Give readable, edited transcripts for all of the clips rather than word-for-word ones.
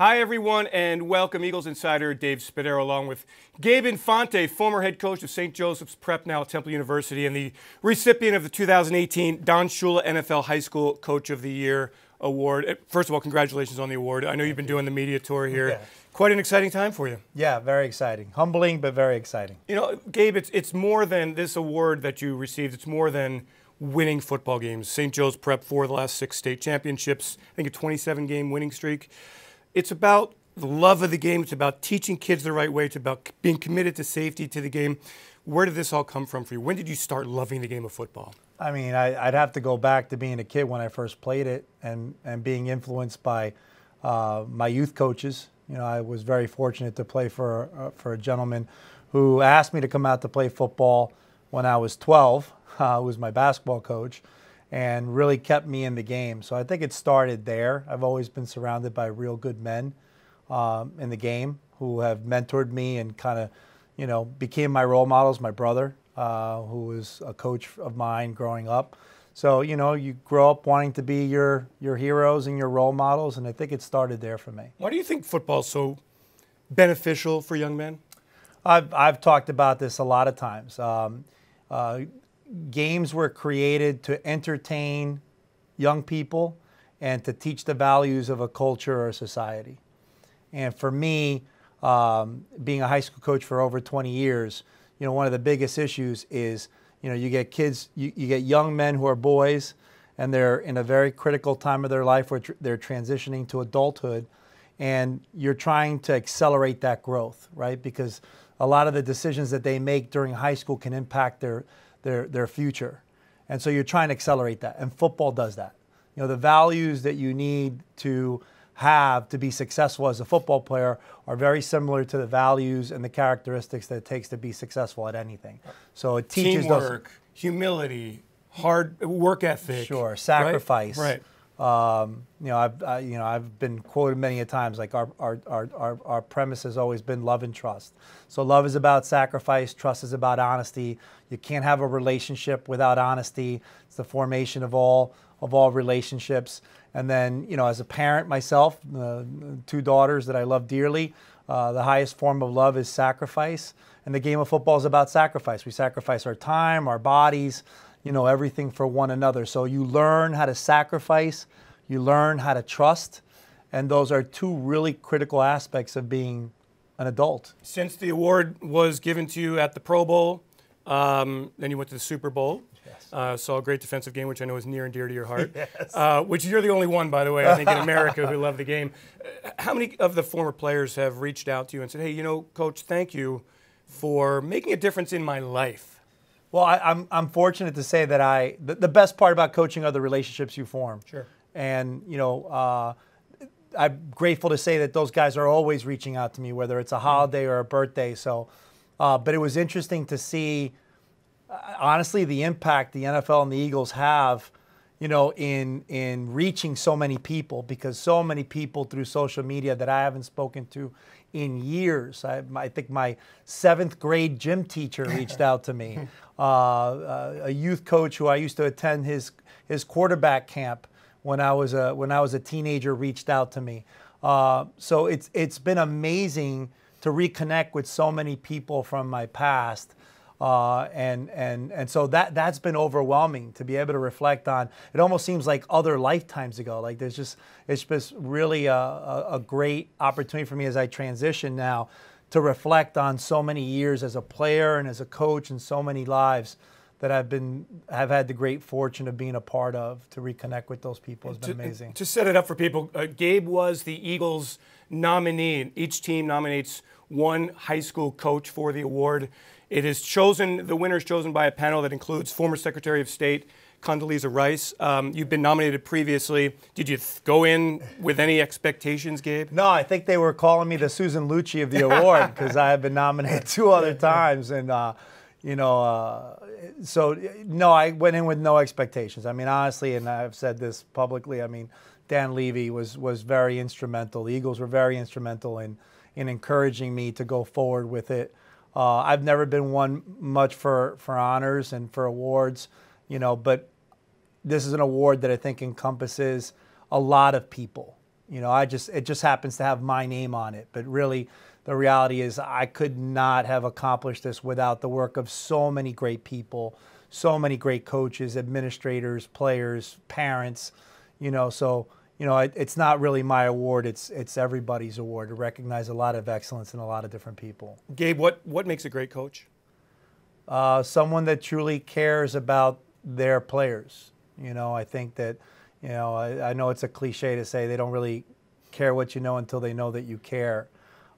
Hi, everyone, and welcome. Eagles insider Dave Spadaro, along with Gabe Infante, former head coach of St. Joseph's Prep, now at Temple University, and the recipient of the 2018 Don Shula NFL High School Coach of the Year award. First of all, congratulations on the award. I know you've been doing the media tour here. Yeah. Quite an exciting time for you. Yeah, very exciting. Humbling, but very exciting. You know, Gabe, it's more than this award that you received. It's more than winning football games. St. Joe's Prep, 4 of the last 6 state championships, I think a 27-game winning streak. It's about the love of the game. It's about teaching kids the right way. It's about being committed to safety, to the game. Where did this all come from for you? When did you start loving the game of football? I mean, I'd have to go back to being a kid when I first played it and being influenced by my youth coaches. You know, I was very fortunate to play for a gentleman who asked me to come out to play football when I was 12, who was my basketball coach, and really kept me in the game. So I think it started there. I've always been surrounded by real good men in the game who have mentored me and kind of, you know, became my role models. My brother, who was a coach of mine growing up. So, you know, you grow up wanting to be your heroes and your role models, and I think it started there for me. Why do you think football is so beneficial for young men? I've talked about this a lot of times. Games were created to entertain young people and to teach the values of a culture or a society. And for me, being a high school coach for over 20 years, you know, one of the biggest issues is, you know, you get kids, you get young men who are boys, and they're in a very critical time of their life where they're transitioning to adulthood, and you're trying to accelerate that growth, right? Because a lot of the decisions that they make during high school can impact their future. And so you're trying to accelerate that. And football does that. You know, the values that you need to have to be successful as a football player are very similar to the values and the characteristics that it takes to be successul at anything. So it teaches teamwork, humility, hard work ethic. Sure, sacrifice. Right. You know, I've been quoted many a times, like our premise has always been love and trust. So love is about sacrifice, trust is about honesty. You can't have a relationship without honesty. It's the formation of all relationships. And then, you know, as a parent myself, 2 daughters that I love dearly, the highest form of love is sacrifice. And the game of football is about sacrifice. We sacrifice our time, our bodies, you know, everything for one another. So you learn how to sacrifice, you learn how to trust, and those are 2 really critical aspects of being an adult. Since the award was given to you at the Pro Bowl, then you went to the Super Bowl. Yes. Saw a great defensive game, which I know is near and dear to your heart. Yes. Which you're the only one, by the way, I think, in America who love the game. How many of the former players have reached out to you and said, hey, you know, Coach, thank you for making a difference in my life? Well, I'm fortunate to say that the best part about coaching are the relationships you form. Sure. And, you know, I'm grateful to say that those guys are always reaching out to me, whether it's a holiday or a birthday. So, but it was interesting to see, honestly, the impact the NFL and the Eagles have, you know, in reaching so many people, because so many people through social media that I haven't spoken to in years. I think my 7th grade gym teacher reached out to me. A youth coach who I used to attend his quarterback camp when I was a teenager reached out to me. So it's been amazing to reconnect with so many people from my past. And so that's been overwhelming to be able to reflect on. It almost seems like other lifetimes ago. Like it's just really a great opportunity for me as I transition now to reflect on so many years as a player and as a coach and so many lives that have had the great fortune of being a part of. To reconnect with those people has been amazing. To set it up for people, Gabe was the Eagles nominee. Each team nominates one high school coach for the award. It is chosen, the winner is chosen by a panel that includes former Secretary of State Condoleezza Rice. You've been nominated previously. Did you go in with any expectations, Gabe? No, I think they were calling me the Susan Lucci of the award because I have been nominated 2 other times. And, you know, so, no, I went in with no expectations. I mean, honestly, and I've said this publicly, I mean, Dan Levy was very instrumental. The Eagles were very instrumental in encouraging me to go forward with it. I've never been one much for honors and for awards, you know, but this is an award that I think encompasses a lot of people. You know, it just happens to have my name on it. But really, the reality is I could not have accomplished this without the work of so many great people, so many great coaches, administrators, players, parents, you know. So, you know, it's not really my award. It's everybody's award to recognize a lot of excellence in a lot of different people. Gabe, what makes a great coach? Someone that truly cares about their players. You know, I think that, you know, I know it's a cliche to say they don't really care what you know until they know that you care.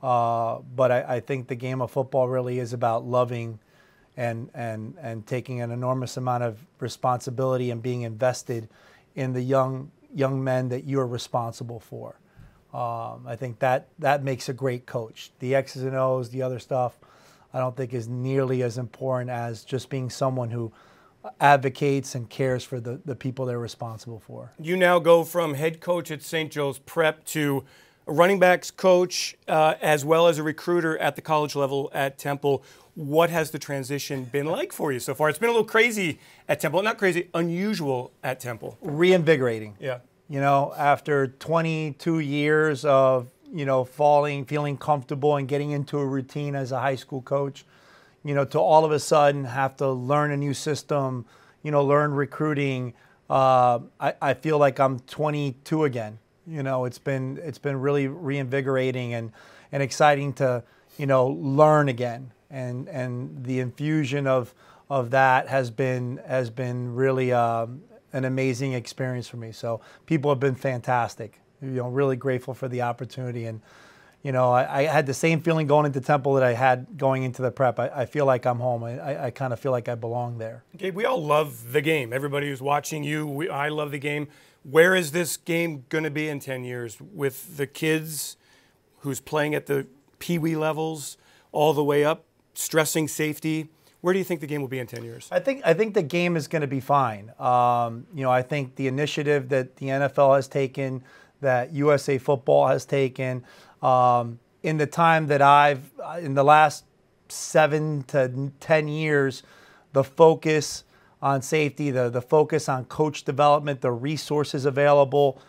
But I think the game of football really is about loving and taking an enormous amount of responsibility and being invested in the young men that you're responsible for. I think that makes a great coach. The X's and O's, the other stuff, I don't think is nearly as important as just being someone who advocates and cares for the people they're responsible for. You now go from head coach at St. Joe's Prep to a running backs coach, as well as a recruiter at the college level at Temple. What has the transition been like for you so far? It's been a little crazy at Temple. Not crazy, unusual at Temple. Reinvigorating. Yeah. You know, after 22 years of, you know, feeling comfortable and getting into a routine as a high school coach, you know, to all of a sudden have to learn a new system, you know, learn recruiting. I feel like I'm 22 again. You know, it's been really reinvigorating and exciting to, you know, learn again. And the infusion of that has been really an amazing experience for me. So people have been fantastic. You know, really grateful for the opportunity. And, you know, I had the same feeling going into Temple that I had going into the Prep. I feel like I'm home. I kind of feel like I belong there. Gabe, we all love the game. Everybody who's watching you, I love the game. Where is this game going to be in 10 years with the kids who's playing at the pee-wee levels all the way up, stressing safety? Where do you think the game will be in 10 years? I think the game is going to be fine. You know, I think the initiative that the NFL has taken, that USA Football has taken, in the time that in the last 7 to 10 years, the focus on safety, the focus on coach development, the resources available,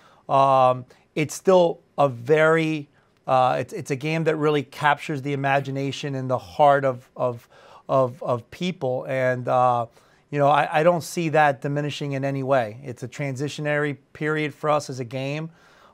it's still a very, it's a game that really captures the imagination and the heart of people. And, you know, I don't see that diminishing in any way. It's a transitionary period for us as a game.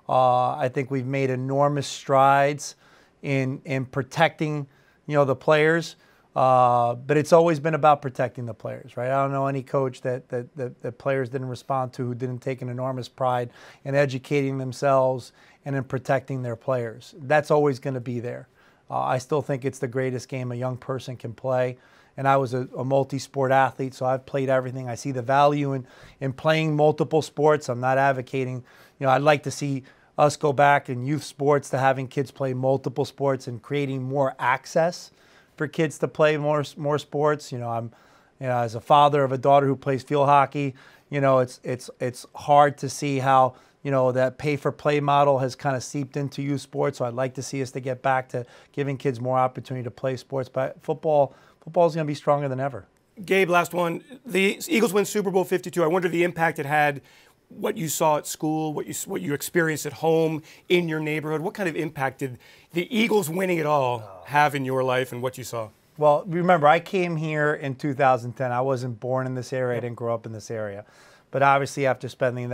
I think we've made enormous strides in protecting, you know, the players. But it's always been about protecting the players, right? I don't know any coach that players didn't respond to who didn't take an enormous pride in educating themselves and in protecting their players. That's always going to be there. I still think it's the greatest game a young person can play. And I was a multi-sport athlete, so I've played everything. I see the value in playing multiple sports. I'm not advocating, you know, I'd like to see us go back in youth sports to having kids play multiple sports and creating more access for kids to play more sports. You know, I'm, you know, as a father of a daughter who plays field hockey, you know, it's hard to see how, you know, that pay-for-play model has kind of seeped into youth sports. So I'd like to see us to get back to giving kids more opportunity to play sports. But football is going to be stronger than ever. Gabe, last one. The Eagles win Super Bowl 52. I wonder the impact it had, what you saw at school, what you experienced at home, in your neighborhood. What kind of impact did the Eagles winning it all have in your life and what you saw? Well, remember, I came here in 2010. I wasn't born in this area. I didn't grow up in this area. But obviously, after spending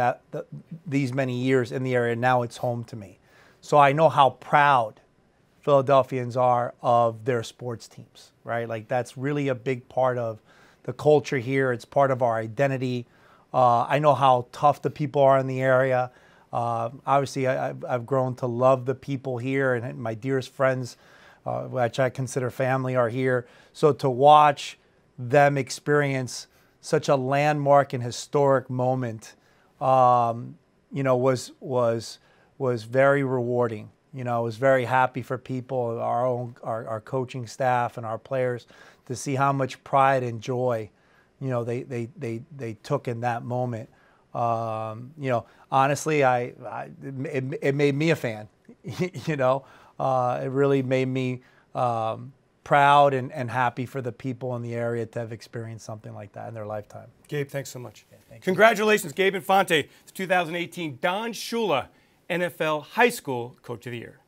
these many years in the area, now it's home to me. So I know how proud Philadelphians are of their sports teams, right? Like, that's really a big part of the culture here. It's part of our identity. I know how tough the people are in the area. Obviously, I've grown to love the people here, and my dearest friends, which I consider family, are here. So to watch them experience such a landmark and historic moment, you know, was very rewarding. You know, I was very happy for people, our coaching staff and our players, to see how much pride and joy, you know, they took in that moment. You know, honestly, it made me a fan. You know, it really made me proud and happy for the people in the area to have experienced something like that in their lifetime. Gabe, thanks so much. Yeah, thank you. Congratulations, Gabe Infante, the 2018 Don Shula NFL High School Coach of the Year.